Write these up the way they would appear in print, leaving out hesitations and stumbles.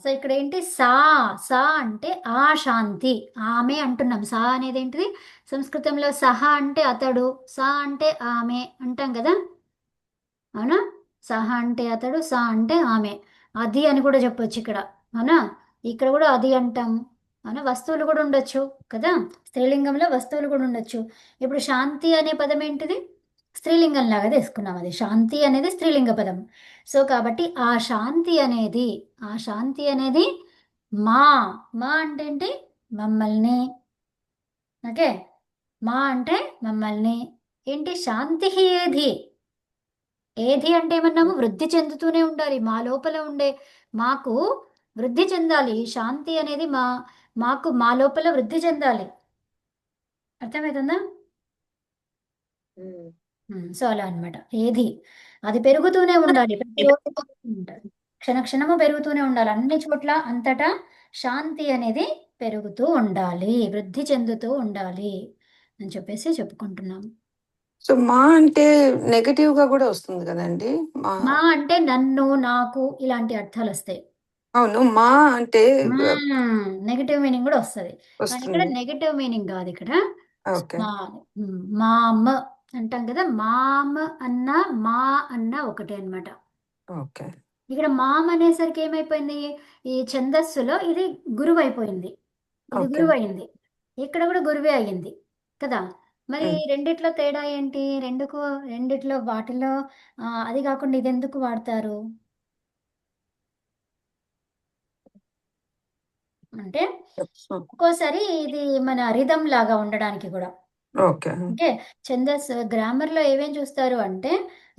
So ఇక్కడ ఏంటి సా, సా అంటే ఆ శాంతి, ఆమె అంటున్నాం. సా అనేది ఏంటిది, సంస్కృతంలో సహ అంటే అతడు, సా అంటే ఆమె అంటాం కదా, అవునా? సహ అంటే అతడు, సా అంటే ఆమె. అది అని కూడా చెప్పొచ్చు ఇక్కడ, అవునా? ఇక్కడ కూడా అది అంటాం, అవునా? వస్తువులు కూడా ఉండొచ్చు కదా, స్త్రీలింగంలో వస్తువులు కూడా ఉండొచ్చు. ఇప్పుడు శాంతి అనే పదం ఏంటిది, స్త్రీలింగం లాగా తీసుకున్నాం, అది శాంతి అనేది స్త్రీలింగ పదం. సో కాబట్టి ఆ శాంతి అనేది, ఆ శాంతి అనేది మా, మా అంటే ఏంటి, మమ్మల్ని. ఓకే, మా అంటే మమ్మల్ని. ఏంటి శాంతి ఏది, ఏది అంటే ఏమన్నాము, వృద్ధి చెందుతూనే ఉండాలి మా లోపల ఉండే, మాకు వృద్ధి చెందాలి ఈ శాంతి అనేది, మాకు మా లోపల వృద్ధి చెందాలి. అర్థమవుతుందా? ఉమ్. సో అలా అన్నమాట. ఏది, అది పెరుగుతూనే ఉండాలి ప్రతిరోజు, ఉండాలి. క్షణ క్షణము పెరుగుతూనే ఉండాలి, అన్ని చోట్ల అంతటా శాంతి అనేది పెరుగుతూ ఉండాలి, వృద్ధి చెందుతూ ఉండాలి అని చెప్పేసి చెప్పుకుంటున్నాం. సో మా అంటే నెగటివ్ గా కూడా వస్తుంది కదండి. మా మా అంటే నన్ను, నాకు, ఇలాంటి అర్థాలు వస్తాయి. అవును, మా అంటే నెగటివ్ మీనింగ్ కూడా వస్తుంది, కానీ ఇక్కడ వస్తుంది. నెగటివ్ మీనింగ్ కాదు ఇక్కడ. ఓకే. మా, మామ్ అంటాం కదా, మామ్ అన్న, మా అన్న ఒకటే అన్నమాట. ఓకే. ఇక్కడ మామ్ అనేసరికి ఏమైపోయింది, ఈ ఛందస్సులో ఇది గురువు అయిపోయింది, ఇది ఓకే. గురువు అయింది, ఇక్కడ కూడా గురువే అయ్యింది కదా. మరి ఉమ్. రెండిట్లో తేడా ఏంటి, రెండిట్లో వాటిలో అది కాకుండా ఇది ఎందుకు వాడతారు అంటే, ఒక్కోసారి ఇది మన రిధం లాగా ఉండడానికి కూడా. ఓకే. ఓకే, ఛందస్ గ్రామర్లో ఏమేం చూస్తారు అంటే,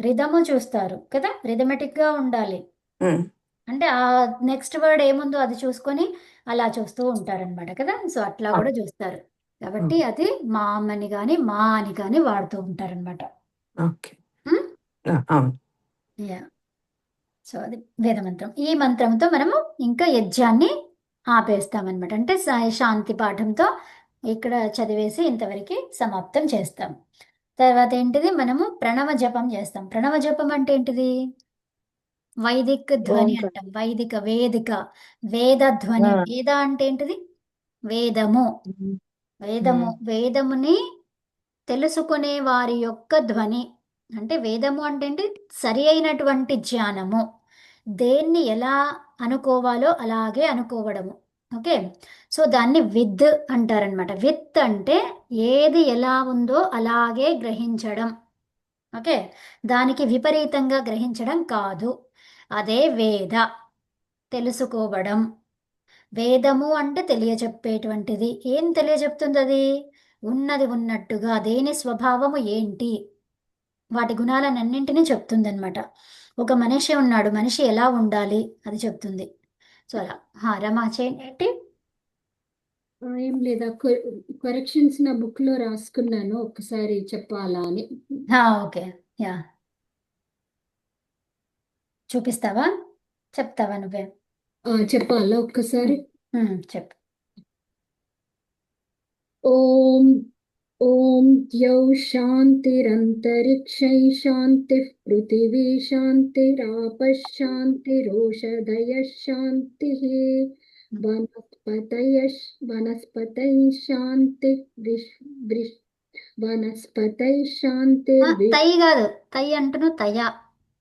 రిధము చూస్తారు కదా, రిథమెటిక్ గా ఉండాలి, ఉమ్. అంటే ఆ నెక్స్ట్ వర్డ్ ఏముందో అది చూసుకొని అలా చూస్తూ ఉంటారనమాట కదా, సో అట్లా కూడా చూస్తారు. కాబట్టి ఉమ్. అది మామ్ అని కానీ మా అని కానీ వాడుతూ ఉంటారనమాట. ఓకే. అవును. యా, సో అది వేదమంత్రం. ఈ మంత్రంతో మనము ఇంకా యజ్ఞాన్ని ఆపేస్తామన్నమాట, అంటే శాంతి పాఠంతో ఇక్కడ చదివేసి ఇంతవరకు సమాప్తం చేస్తాం. తర్వాత ఏంటిది, మనము ప్రణవ జపం చేస్తాం. ప్రణవ జపం అంటే ఏంటిది, వైదిక ధ్వని ఓంకార్. అంటాం, వైదిక వేదిక, వేద ధ్వని. ఆ. వేద అంటే ఏంటిది, వేదము, ఉమ్. ఉమ్. వేదముని తెలుసుకునే వారి యొక్క ధ్వని. అంటే వేదము అంటే ఏంటి, సరి అయినటువంటి జ్ఞానము, దేన్ని ఎలా అనుకోవాలో అలాగే అనుకోవడము. ఓకే, సో దాన్ని విత్ అంటారనమాట. విత్ అంటే ఏది ఎలా ఉందో అలాగే గ్రహించడం. ఓకే, దానికి విపరీతంగా గ్రహించడం కాదు, అదే వేద, తెలుసుకోవడం. వేదము అంటే తెలియజెప్పేటువంటిది, ఏం తెలియజెప్తుంది అది, ఉన్నది ఉన్నట్టుగా దేని స్వభావము ఏంటి, వాటి గుణాలన్నింటినీ చెప్తుందన్నమాట. ఒక మనిషి ఉన్నాడు, మనిషి ఎలా ఉండాలి అది చెప్తుంది. సో అలా రమా చేయండి. ఏం లేదా, కరెక్షన్స్ నా బుక్ లో రాసుకున్నాను, ఒకసారి చెప్పాలా అని. ఓకే, యా, చూపిస్తావా, చెప్తావా నువ్వే? చెప్పాలా ఒక్కసారి. చెప్పు. ఓం ఓం ద్యౌ శాంతిరంతరిక్షై శాంతిః పృథివీ శాంతిరాపఃశాంతిరోషధయః శాంతిః వనస్పతయః వనస్పతైః శాంతి వనస్పతైః తై కాదు, తై అంటున్నావు, తయ,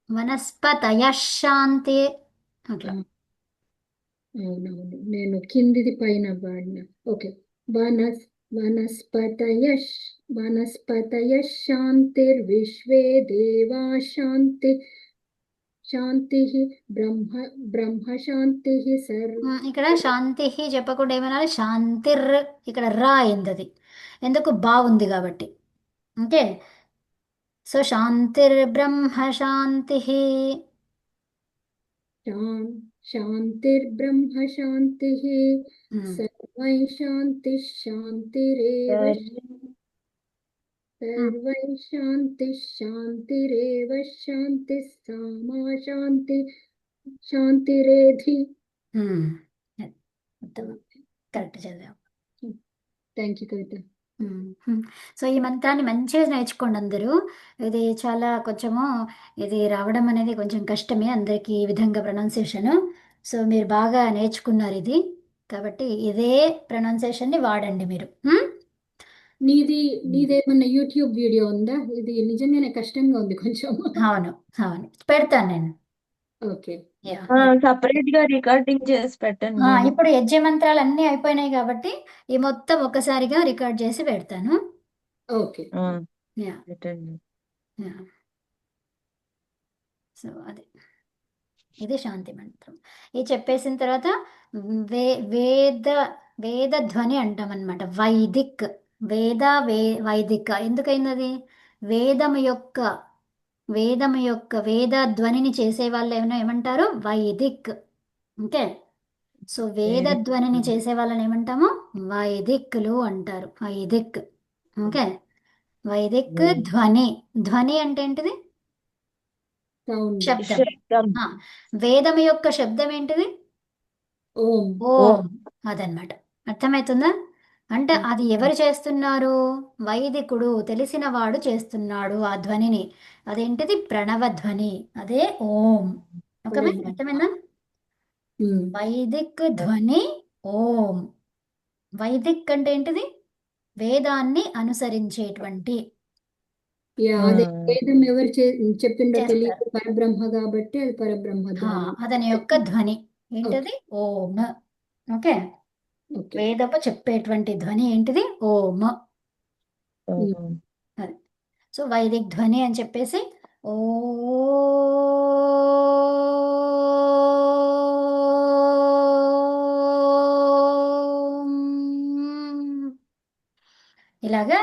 వనస్పతయ శాంతి అట్లా. అవునవును, నేను కిందిది పైన వాడిన. ఓకే. వనస్ వనస్పతయ వనస్పతయ శాంతిర్విశ్వే దేవా శాంతి శాంతి బ్రహ్మ బ్రహ్మ శాంతి సర్వ. ఇక్కడ శాంతి చెప్పకుండా ఏమనాలి, శాంతిర్, ఇక్కడ రా అయింది అది, ఎందుకు బాగుంది కాబట్టి. ఓకే, సో శాంతిర్బ్రహ్మ శాంతి. శాంతిర్బ్రహ్మ శాంతి సర్వై శాంతి శాంతిరేవ सर्वै शान्तिः शान्तिरेव शान्तिः सामा शान्ति शान्तिरेधि. ఉత్తమం, కరెక్ట్ చదివావు. Thank you Kavitha. Um, um. So ఈ మంత్రాన్ని మంచిగా నేర్చుకోండి అందరూ. ఇది చాలా కొంచెము ఇది రావడం అనేది కొంచెం కష్టమే అందరికీ ఈ విధంగా ప్రొనౌన్సియేషన్. సో మీరు బాగా నేర్చుకున్నారు ఇది, కాబట్టి ఇదే ప్రొనౌన్సియేషన్ని వాడండి మీరు. నీది నీదేమన్నా యూట్యూబ్ వీడియో ఉందా? ఇది నిజంగానే కష్టంగా ఉంది కొంచెం. అవును, అవును, పెడతాను నేను. ఓకే. యా. సపరేట్ గా రికార్డింగ్ చేసి పెట్టండి నేను. ఇప్పుడు యజ్ఞ మంత్రాలు అన్నీ అయిపోయినాయి కాబట్టి ఈ మొత్తం ఒక్కసారిగా రికార్డ్ చేసి పెడతాను. ఓకే. ఆ, యా. పెట్టండి. యా. సో అది ఇది శాంతి మంత్రం. ఇది చెప్పేసిన తర్వాత వే వేద వేద ధ్వని అంటాం అనమాట. వైదిక్ వేద వైదిక ఎందుకైంది అది? వేదము యొక్క వేదము యొక్క వేద ధ్వనిని చేసే వాళ్ళు ఏమంటారు? వైదిక్. ఓకే. సో వేద ధ్వనిని చేసే వాళ్ళని ఏమంటాము? వైదిక్కులు అంటారు. వైదిక్. ఓకే. వైదిక్ ధ్వని. ధ్వని అంటే ఏంటిది? సౌండ్. శబ్దం. శబ్దం. ఆ, వేదం యొక్క శబ్దం ఏంటిది? ఓం. ఓం. అదనమాట. అర్థమవుతుందా? అంటే అది ఎవరు చేస్తున్నారు? వైదికుడు, తెలిసిన వాడు చేస్తున్నాడు ఆ ధ్వనిని. అదేంటిది? ప్రణవ ధ్వని. అదే ఓం. ఓకే, అర్థమైందా? ఉమ్. వైదిక్ ధ్వని ఓం. వైదిక్ అంటే ఏంటిది? వేదాన్ని అనుసరించేటువంటి యా, అదే వేదం ఎవరు చెప్పిండో చేస్తారు. తెలియదు, పరబ్రహ్మ కాబట్టి అది పరబ్రహ్మ ధ్వని. అతని యొక్క ధ్వని ఏంటిది? ఓం. ఓకే. ఓకే. వేదము చెప్పేటువంటి ధ్వని ఏంటిది? ఓం. అది. సో వైదిక్ ధ్వని అని చెప్పేసి ఓ ఇలాగా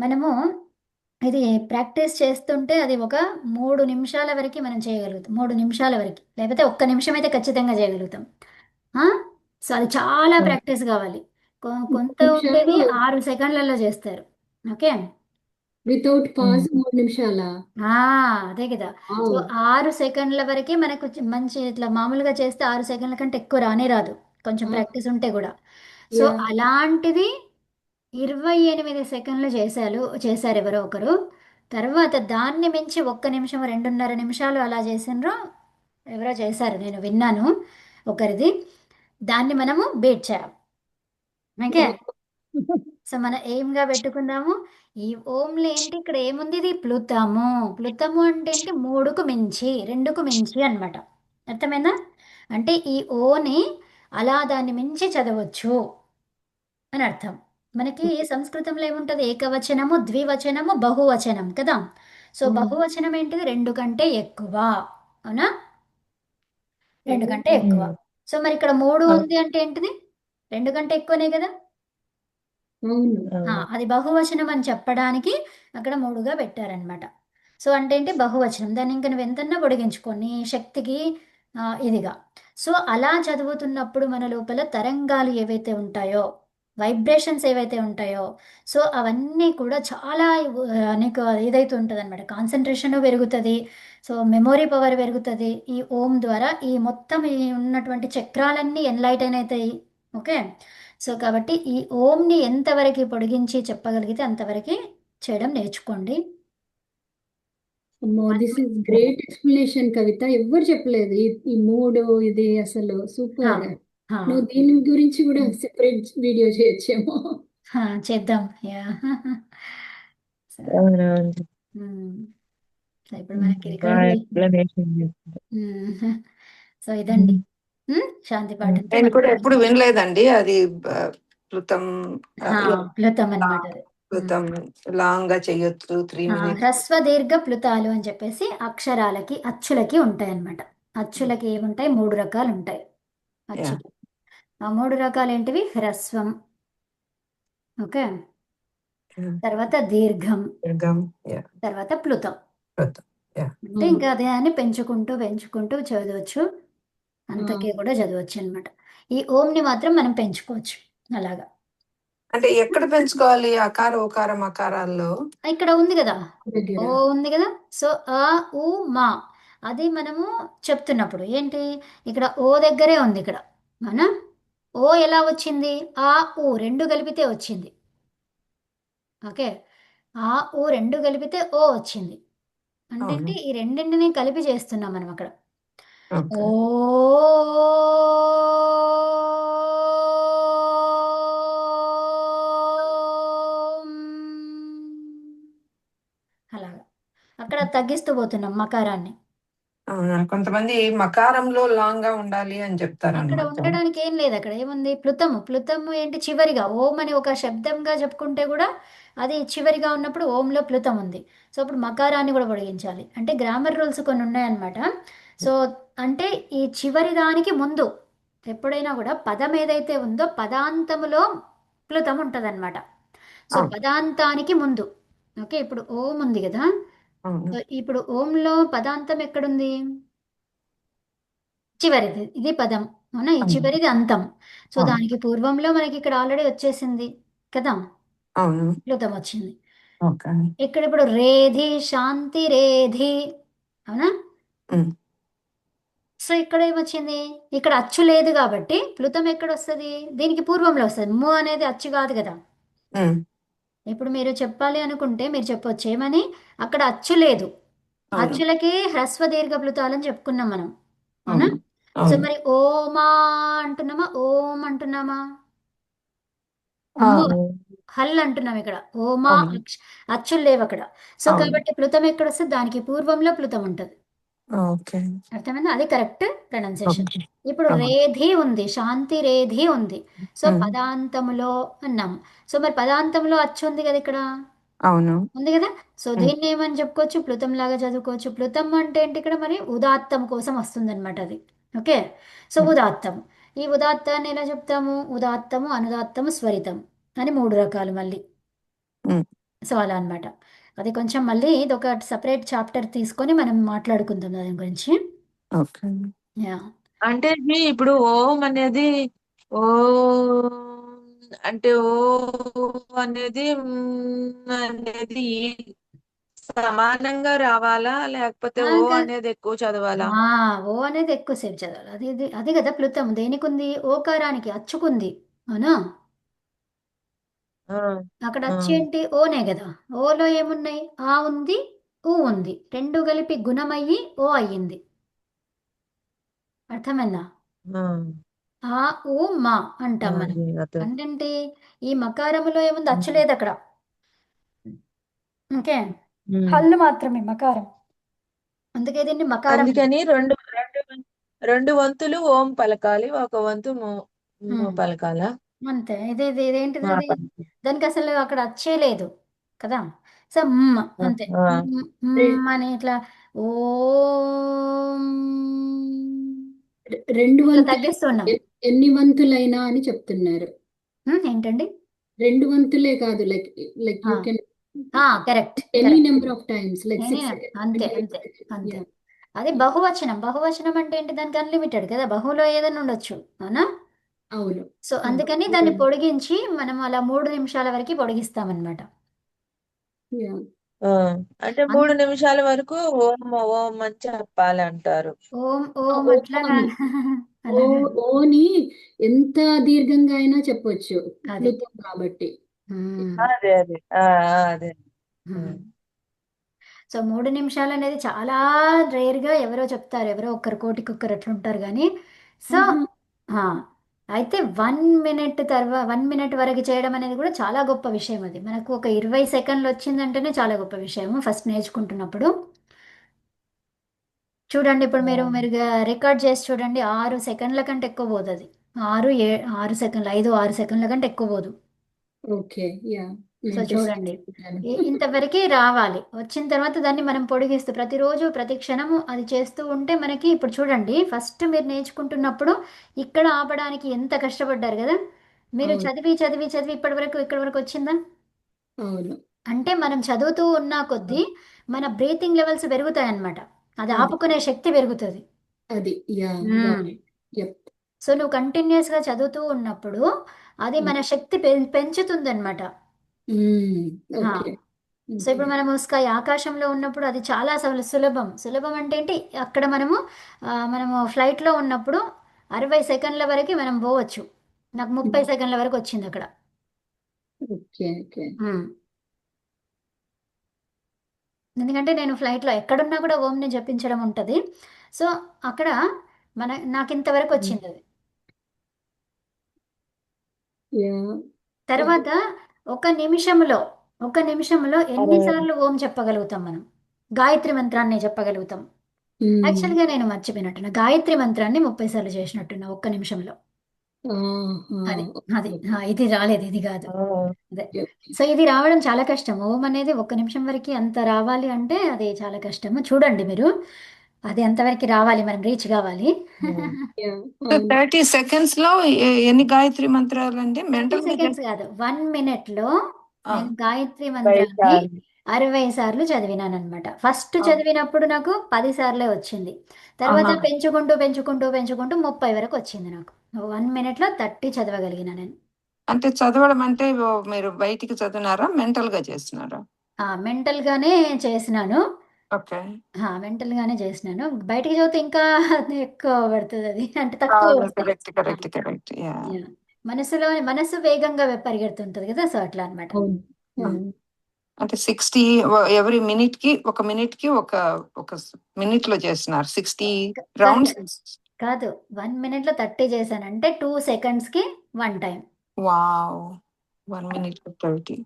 మనము ఇది ప్రాక్టీస్ చేస్తుంటే అది ఒక 3 నిమిషాల వరకు మనం చేయగలుగుతాం. 3 నిమిషాల వరకు, లేకపోతే 1 నిమిషం అయితే ఖచ్చితంగా చేయగలుగుతాం. ఆ? సో అది చాలా ప్రాక్టీస్ కావాలి. కొంత ఉండేది నిమిషాలు 6 సెకండ్లలో చేస్తారు. ఓకే. వితౌట్ పాజ్ 3 నిమిషాల. అదే కదా. సో 6 సెకండ్ల వరకే మనకు మంచి ఇట్లా మామూలుగా చేస్తే 6 సెకండ్ల కంటే ఎక్కువ రానే రాదు, కొంచెం ప్రాక్టీస్ ఉంటే కూడా. So yeah. అలాంటిది 28 సెకండ్లు చేశారు ఎవరో ఒకరు. తర్వాత దాన్ని మించి 1 నిమిషం 2:30 నిమిషాలు అలా చేసినారు, ఎవరో చేశారు, నేను విన్నాను ఒకరిది. దాన్ని మనము బీట్ చేయాలి. ఓకే. సో మన ఎయిమ్గా పెట్టుకుందాము. ఈ ఓంలో ఏంటి, ఇక్కడ ఏముంది? ఇది ప్లుతము. ప్లుతము అంటే ఏంటి? 3కు మించి, 2కు మించి అన్నమాట. అర్థమైందా? అంటే ఈ ఓని అలా దాన్ని మించి చదవచ్చు అని అర్థం. మనకి సంస్కృతంలో ఏముంటుంది? ఏకవచనము, ద్వివచనము, బహువచనం కదా. సో బహువచనం ఏంటిది? 2 కంటే ఎక్కువ. అవునా? 2 కంటే ఎక్కువ. సో మరి ఇక్కడ 3 ఉంది అంటే ఏంటిది? 2 కంటే ఎక్కువనే కదా. అవును. అది బహువచనం అని చెప్పడానికి అక్కడ 3గా పెట్టారనమాట. సో అంటే ఏంటి? బహువచనం. దాన్ని ఇంకా నువ్వు ఎంతన్నా పొడిగించుకొని శక్తికి ఇదిగా. సో అలా చదువుతున్నప్పుడు మన లోపల తరంగాలు ఏవైతే ఉంటాయో, వైబ్రేషన్స్ ఏవైతే ఉంటాయో, సో అవన్నీ కూడా చాలా నీకు ఇదైతే ఉంటుంది అనమాట. కాన్సన్ట్రేషన్ పెరుగుతుంది. సో మెమొరీ పవర్ పెరుగుతుంది. ఈ ఓం ద్వారా ఈ మొత్తం ఈ ఉన్నటువంటి చక్రాలన్నీ ఎన్లైటన్ అవుతాయి. ఓకే. సో కాబట్టి ఈ ఓంని ఎంతవరకు పొడిగించి చెప్పగలిగితే అంతవరకు చేయడం నేర్చుకోండి. దిస్ ఇస్ గ్రేట్ ఎక్స్ప్లెనేషన్ కవిత. ఎవ్వరు చెప్పలేదు ఈ మూడు. ఇది అసలు సూపర్. హా, నువ్వు దీని గురించి కూడా సెపరేట్ వీడియో చేయొచ్చేమో. చేద్దాం. యా. సో ఇప్పుడు మనకి రికార్డ్. సో ఇదండి శాంతి పాఠంతో నేను కూడా ఎప్పుడు వినలేదండి అది. ప్లుతం ప్లుతం అనమాట. అది ప్లుతం లాంగ్ గా చెయ్యొచ్చు 3 minutes. హ్రస్వ దీర్ఘ ప్లుతాలు అని చెప్పేసి అక్షరాలకి అచ్చులకి ఉంటాయి అన్నమాట. అచ్చులకి ఏముంటాయి? 3 రకాలు ఉంటాయి అచ్చులు. ఆ 3 రకాలు ఏంటివి? హ్రస్వం, ఓకే, తర్వాత దీర్ఘం, తర్వాత ప్లుతం. అంటే ఇంకా అదే అని పెంచుకుంటూ పెంచుకుంటూ చదవచ్చు, అంతకే కూడా చదవచ్చు అనమాట. ఈ ఓంని మాత్రం మనం పెంచుకోవచ్చు అలాగా. అంటే ఎక్కడ పెంచుకోవాలి? అకార ఉకారం అకారాల్లో ఇక్కడ ఉంది కదా, ఓ ఉంది కదా. సో ఆ ఉ మా అది మనము చెప్తున్నప్పుడు ఏంటి, ఇక్కడ ఓ దగ్గరే ఉంది ఇక్కడ. అవునా? ఓ ఎలా వచ్చింది? ఆ ఊ 2 కలిపితే వచ్చింది. ఓకే. ఆ ఊ రెండు కలిపితే ఓ వచ్చింది. అంటే అవును. ఏంటి? ఈ రెండింటిని కలిపి చేస్తున్నాం మనం అక్కడ. ఓకే. ఓం అలాగా అక్కడ తగ్గిస్తూ పోతున్నాం మకారాన్ని. అవునా? కొంతమంది మకారంలో లాంగ్ గా ఉండాలి అని అక్కడ చెప్తారనమాట. ఉండడానికి ఏం లేదు. అక్కడ ఏముంది? ప్లుతము. ప్లుతము ఏంటి? చివరిగా ఓం అని ఒక శబ్దంగా చెప్పుకుంటే కూడా అది చివరిగా ఉన్నప్పుడు ఓంలో ప్లుతం ఉంది. సో అప్పుడు మకారాన్ని కూడా పొడిగించాలి. అంటే గ్రామర్ రూల్స్ కొన్ని ఉన్నాయన్నమాట. సో అంటే ఈ చివరి దానికి ముందు ఎప్పుడైనా కూడా పదం ఏదైతే ఉందో పదాంతములో ప్లుతం ఉంటుందన్నమాట. సో అవును. పదాంతానికి ముందు. ఓకే, ఇప్పుడు ఓం ఉంది కదా. అవును. సో ఇప్పుడు ఓంలో పదాంతం ఎక్కడుంది? చివరిది ఇది పదం. అవునా? ఈ అవును. చివరిది అంతం. సో అవును. దానికి పూర్వంలో మనకి ఇక్కడ ఆల్రెడీ వచ్చేసింది కదా, అవును. ప్లుతం వచ్చింది. ఓకే. ఇక్కడ ఇప్పుడు రేధి శాంతి రేధి. అవునా? ఉమ్. సో ఇక్కడ ఏమొచ్చింది? ఇక్కడ అచ్చు లేదు కాబట్టి ప్లుతం ఎక్కడ వస్తుంది? దీనికి పూర్వంలో వస్తుంది. ము అనేది అచ్చు కాదు కదా. ఉమ్. ఇప్పుడు మీరు చెప్పాలి అనుకుంటే మీరు చెప్పొచ్చు ఏమని? అక్కడ అచ్చు లేదు. అవును. అచ్చులకే హ్రస్వ దీర్ఘ ప్లుతాలని చెప్పుకున్నాం మనం. అవునా? అవును. సో అవును. మరి ఓమా అంటున్నామా, ఓం అంటున్నామా? ఆ, ము హల్ అంటున్నాం ఇక్కడ. ఓమా అవును. అచ్చులు లేవు అక్కడ. సో అవును. కాబట్టి ప్లుతం ఎక్కడ వస్తుంది? దానికి పూర్వంలో ప్లుతం ఉంటుంది. ఓకే. అర్థమైందా? అది కరెక్ట్ ప్రొనౌన్సియేషన్. ఓకే. ఇప్పుడు అవును. రేధి ఉంది, శాంతి రేధి ఉంది. సో ఉమ్. పదాంతములో అన్నాం. సో మరి పదాంతంలో అచ్చు ఉంది కదా ఇక్కడ, అవును. ఉంది కదా. సో ఉమ్. దీన్ని ఏమని చెప్పుకోవచ్చు? ప్లుతం లాగా చదువుకోవచ్చు. ప్లుతం అంటే ఏంటి? ఇక్కడ మరి ఉదాత్తం కోసం వస్తుంది అనమాట అది. ఓకే. సో ఉమ్. ఉదాత్తం. ఈ ఉదాత్తాన్ని ఎలా చెప్తాము? ఉదాత్తము, అనుదాత్తము, స్వరితం అని మూడు రకాలు మళ్ళీ. ఉమ్. సో అలా అన్నమాట. అది కొంచెం మళ్ళీ ఇది ఒక సపరేట్ చాప్టర్ తీసుకొని మనం మాట్లాడుకుందాం దాని గురించి. ఓకే. యా. అంటే ఇది ఇప్పుడు ఓం అనేది ఓ అంటే ఓ అనేది అనేది సమానంగా రావాలా లేకపోతే ఆ, ఓ ఇంకా అనేది ఎక్కువ చదవాలా? ఓ అనేది ఎక్కువసేపు చదవాలి. అది కదా ప్లుతం. దేనికి ఉంది? ఓకారానికి, అచ్చుకుంది. అవునా? ఆ, అక్కడ ఆ, అచ్చు ఏంటి? ఓనే కదా. ఓలో ఏమున్నాయి? ఆ ఉంది, ఊ ఉంది. రెండు కలిపి గుణమయ్యి ఓ అయ్యింది. అర్థమైందా? ఆ, ఆ ఊ మా అంటాం మనం. అది అదే. అంటే ఈ మకారములో ఏముంది? అచ్చు ఉమ్, లేదు అక్కడ. ఓకే. ఉమ్. హల్లు మాత్రమే మకారం. అందుకే దీన్ని మకారం అంటాం. అందుకని రెండు వంతులు ఓం పలకాలి, ఒక వంతు ము ఉమ్, పలకాలా? అంతే. ఇదేంటిది మా అది? పలకాలి. దానికి అసలు అక్కడ అచ్చే లేదు కదా. సో అంతే. ఆ, రె- అని ఇట్లా ఓం రెండు ఇట్లా వంతులు తగ్గిస్తున్నాం. ఎన్ని వంతులైనా అని చెప్తున్నారు. ఏంటండి? రెండు వంతులే కాదు, like like you can correct any correct. Number of times, like six. అంతే అంతే అంతే. అది బహువచనం. బహువచనం అంటే ఏంటి? దానికి అన్లిమిటెడ్ కదా. బహులో ఏదైనా ఉండొచ్చు. అవునా? అవును. సో అందుకని దాన్ని పొడిగించి మనం అలా 3 నిమిషాల వరకు పొడిగిస్తామన్నమాట. Yeah. ఆ, అంటే అన్- 3 నిమిషాల వరకు ఓం ఓం అని చెప్పాలి అంటారు. ఓం ఓం ఓ అట్లాగా. అని ఓ అలాగా. ఓని ఎంత దీర్ఘంగా అయినా చెప్పొచ్చు, అది. ప్లుతం కాబట్టి. మ్మ్. అదే అదే అదే. మ్మ్. సో 3 నిమిషాలు అనేది చాలా రేర్గా ఎవరో చెప్తారు. ఎవరో ఒక్కరు, కోటికొక్కరు అట్లుంటారు కానీ. సో ఆహా. ఆ, అయితే 1 మినిట్ తర్వాత 1 మినిట్ వరకు చేయడం అనేది కూడా చాలా గొప్ప విషయం. అది మనకు ఒక 20 సెకండ్లు వచ్చిందంటేనే చాలా గొప్ప విషయము ఫస్ట్ నేర్చుకుంటున్నప్పుడు. చూడండి ఇప్పుడు ఆ, మీరు రికార్డ్ చేసి చూడండి. 6 సెకండ్ల కంటే ఎక్కువ పోదు అది. 6 సెకండ్లు, 5 6 సెకండ్ల కంటే ఎక్కువ పోదు. ఓకే. యా, సో నేను టెస్ట్ చూడండి, చేసుకుంటాను. ఇంతవరకు రావాలి. వచ్చిన తర్వాత దాన్ని మనం పొడిగిస్తూ ప్రతిరోజు ప్రతి క్షణము అది చేస్తూ ఉంటే మనకి ఇప్పుడు చూడండి ఫస్ట్ మీరు నేర్చుకుంటున్నప్పుడు ఇక్కడ ఆపడానికి ఎంత కష్టపడ్డారు కదా. మీరు అవును. చదివి చదివి చదివి ఇక్కడ వరకు వచ్చిందా? అవును. అంటే మనం చదువుతూ ఉన్న కొద్దీ మన బ్రీతింగ్ లెవెల్స్ పెరుగుతాయి అన్నమాట. అది అది ఆపుకునే శక్తి పెరుగుతుంది. అది yeah, hmm. Got it. Yup. So నువ్వు కంటిన్యూస్గా చదువుతూ ఉన్నప్పుడు అది మన శక్తి పెంచుతుంది అనమాట. ఓకే. So okay. ఇప్పుడు మనము స్కై ఆకాశంలో ఉన్నప్పుడు అది చాలా సులభం. సులభం అంటే ఏంటి? అక్కడ మనము ఫ్లైట్లో ఉన్నప్పుడు 60 సెకండ్ల వరకు మనం పోవచ్చు. నాకు 30 సెకండ్ల వరకు వచ్చింది అక్కడ. ఓకే. ఓకే. మ్మ్. ఎందుకంటే నేను ఫ్లైట్లో ఎక్కడున్నా కూడా ఓంని జపించడం ఉంటుంది. సో అక్కడ నాకు ఇంతవరకు వచ్చింది అది. యా తర్వాత ఒక నిమిషంలో ఎన్నిసార్లు ఓం చెప్పగలుగుతాం మనం? గాయత్రి మంత్రాన్ని చెప్పగలుగుతాం. యాక్చువల్గా నేను మర్చిపోయినట్టున్నా, గాయత్రి మంత్రాన్ని 30 సార్లు చేసినట్టున్నా ఒక్క నిమిషంలో. అది అది ఇది రాలేదు, ఇది కాదు. అదే. సో ఇది రావడం చాలా కష్టం. ఓం అనేది ఒక్క నిమిషం వరకు అంత రావాలి అంటే అది చాలా కష్టము. చూడండి మీరు, అది అంతవరకు రావాలి, మనం రీచ్ కావాలి. 30 సెకండ్స్ లో ఎన్ని గాయత్రి మంత్రాలు అండి? 30 మెంటల్ గా సెకండ్స్ కాదు, 1 minute లో ఆ. నేను గాయత్రి మంత్రాన్ని 60 సార్లు చదివినాను అనమాట. ఫస్ట్ చదివినప్పుడు నాకు 10 సార్లే వచ్చింది. తర్వాత ఆహా. పెంచుకుంటూ 30 వరకు వచ్చింది నాకు. 1 minute లో 30 చదవగలిగిన నేను. అంటే చదవడం అంటే మీరు బయటికి చదివినారా, మెంటల్ గా చేస్తున్నారా? మెంటల్ గానే చేసినాను. ఓకే. మెంటల్ గానే చేసినాను. బయటికి చదివితే ఇంకా ఎక్కువ పడుతుంది, అది అంటే తక్కువ వస్తాయి. కరెక్ట్. Yeah. మనసు వేగంగా పరిగెడుతుంటది కదా, సో అట్లా అనమాట. అంటే 60 ఎవ్రీ మినిట్ కి ఒక మినిట్ లో చేస్తున్నారు 60 రౌండ్స్. కాదు, 1 minute లో 30 చేశాను అంటే 2 seconds కి 1 time. Wow, 1 minute 30.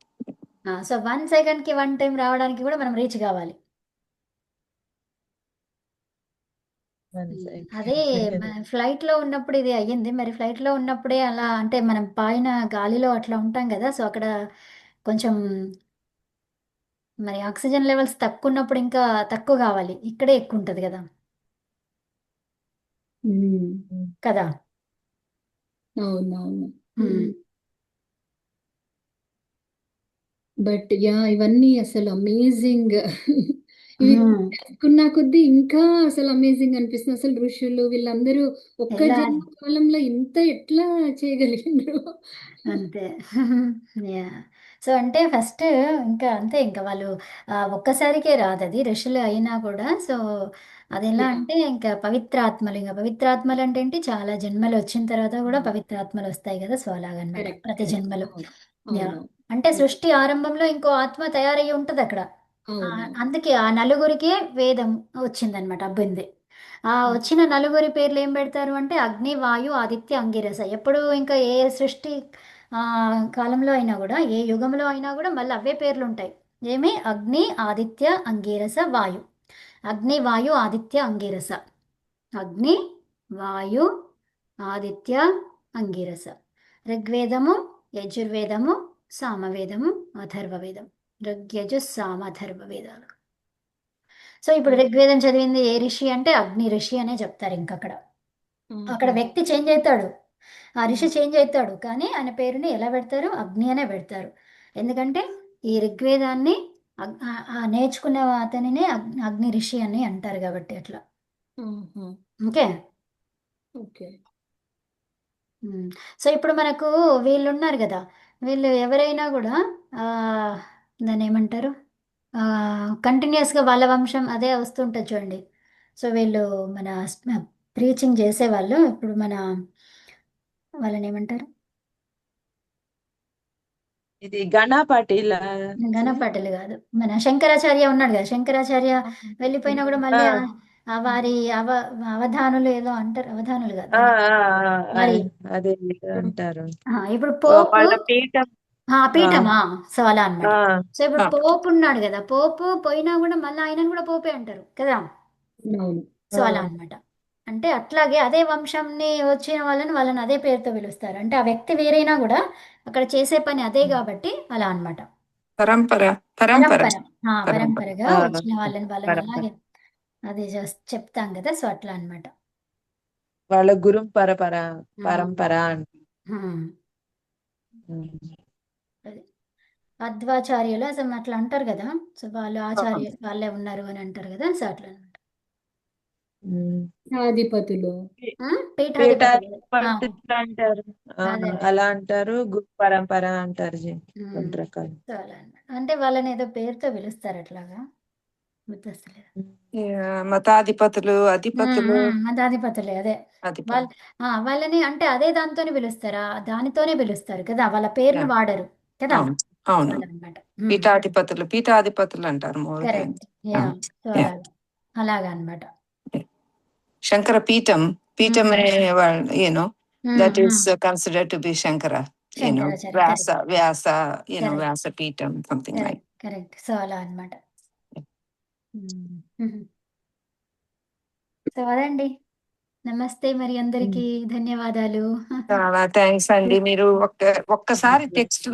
So 1 second కి 1 time రావడానికి కూడా మనం రీచ్ కావాలి. అదే ఫ్లైట్ లో ఉన్నప్పుడు ఇది అయ్యింది. మరి ఫ్లైట్ లో ఉన్నప్పుడే అలా, అంటే మనం పైన గాలిలో అట్లా ఉంటాం కదా, సో అక్కడ కొంచెం మరి ఆక్సిజన్ లెవెల్స్ తక్కువ ఉన్నప్పుడు ఇంకా తక్కువ కావాలి, ఇక్కడే ఎక్కువ ఉంటుంది కదా కదా. అవునవును. బట్ ఇవన్నీ అసలు అమేజింగ్. ఇవి తెలుసుకున్న కొద్దీ ఇంకా అసలు అమేజింగ్ అనిపిస్తుంది. అసలు ఋషులు వీళ్ళందరూ ఒక్క ఎలా? జన్మ కాలంలో ఇంత ఎట్లా చేయగలిగినారు? అంతే. సో అంటే ఫస్ట్ ఇంకా అంతే, ఇంకా వాళ్ళు ఒక్కసారికే రాదు అది, ఋషులు అయినా కూడా. సో అది ఎలా Yeah. అంటే ఇంకా పవిత్రాత్మలు, ఇంకా పవిత్రాత్మలు అంటే ఏంటి, చాలా జన్మలు వచ్చిన తర్వాత కూడా పవిత్రాత్మలు వస్తాయి కదా, సో అలాగనమాట Correct, ప్రతి correct. జన్మలో. అవును, Yeah. అవును, అంటే సృష్టి ఆరంభంలో ఇంకో ఆత్మ తయారయ్యి ఉంటది అక్కడ. అవును. అందుకే ఆ నలుగురికే వేదం వచ్చిందనమాట, అబ్బింది. ఆ వచ్చిన నలుగురి పేర్లు ఏం పెడతారు అంటే అగ్ని, వాయు, ఆదిత్య, అంగిరస. ఎప్పుడు ఇంకా ఏ సృష్టి కాలంలో అయినా కూడా, ఏ యుగంలో అయినా కూడా మళ్ళీ అవే పేర్లు ఉంటాయి. ఏమి? అగ్ని, ఆదిత్య, అంగిరస, వాయు. అగ్ని, వాయు, ఆదిత్య, అంగిరస. అగ్ని, వాయు, ఆదిత్య, అంగిరస. ఋగ్వేదము, యజుర్వేదము, సామవేదము, అథర్వవేదం. ఋగ్యజు సామ అథర్వ వేదాలు. సో ఇప్పుడు ఋగ్వేదం చదివింది ఏ ఋషి అంటే అగ్ని ఋషి అనే చెప్తారు. ఇంకక్కడ అక్కడ వ్యక్తి చేంజ్ అవుతాడు, ఆ ఋషి చేంజ్ అవుతాడు, కానీ ఆయన పేరుని ఎలా పెడతారు? అగ్ని అనే పెడతారు. ఎందుకంటే ఈ ఋగ్వేదాన్ని నేర్చుకున్న అతనినే అగ్ని ఋషి అని అంటారు కాబట్టి అట్లా. ఓకే. ఓకే. సో ఇప్పుడు మనకు వీళ్ళు ఉన్నారు కదా, వీళ్ళు ఎవరైనా కూడా దాన్ని ఏమంటారు, కంటిన్యూస్గా వాళ్ళ వంశం అదే వస్తుంటుంది చూడండి. సో వీళ్ళు మన ప్రీచింగ్ చేసేవాళ్ళు, ఇప్పుడు వాళ్ళని ఏమంటారు? ఇది గణపాటిల గణపాటలు కాదు, మన శంకరాచార్య ఉన్నాడు కదా, శంకరాచార్య వెళ్ళిపోయినా కూడా మళ్ళీ వారి అవధానులు ఏదో అంటారు, అవధానులు కాదు మరి. అదే అంటారు ఇప్పుడు పోపు, వాళ్ళ పీఠం. పీఠమా, సో అలా అనమాట. ఆ, సో ఇప్పుడు పోపు ఉన్నాడు కదా, పోపు పోయినా కూడా మళ్ళీ ఆయనను కూడా పోపే అంటారు కదా, అవును. సో అలా అనమాట. అంటే అట్లాగే అదే వంశంని వచ్చిన వాళ్ళని అదే పేరుతో పిలుస్తారు. అంటే ఆ వ్యక్తి వేరైనా కూడా అక్కడ చేసే పని అదే కాబట్టి అలా అనమాట. పరంపరగా వచ్చిన వాళ్ళని అలాగే అదే చెప్తాం కదా, సో అట్లా అనమాట. వాళ్ళ గురు పరంపర మధ్వాచార్యులు అసలు అట్లా అంటారు కదా, సో వాళ్ళు ఆచార్య వాళ్ళే ఉన్నారు అని అంటారు కదా, సో అట్లా అనమాట. పీఠాధిపతులు, పీఠాధిపతులు అంటారు, అలా అంటారు. గురు పరంపర అంటారు కొన్ని రకాలు. సో అలా అనమాట. అంటే వాళ్ళని ఏదో పేరుతో పిలుస్తారు అట్లాగా, గుర్తొస్తలేదు. మతాధిపతులు, అధిపతులు, మతాధిపతులే అదే. వాళ్ళని అంటే అదే దాంతోనే పిలుస్తారా, దానితోనే పిలుస్తారు కదా, వాళ్ళ పేరును వాడరు కదా. అవును, అలా అన్నమాట. పీఠాధిపతులు అంటారు more than. Correct. Yeah. So Yeah. అలాగా అన్నమాట. శంకర పీఠం you know that is considered to be Shankara, Shankaracharya. Vyasa, Correct. Vyasa Peetham, something like. Correct. So అలా అన్నమాట. సో అదండి. నమస్తే మరి అందరికీ ధన్యవాదాలు. చాలా థ్యాంక్స్ అండి. మీరు ఒక్కసారి టెక్స్ట్ లో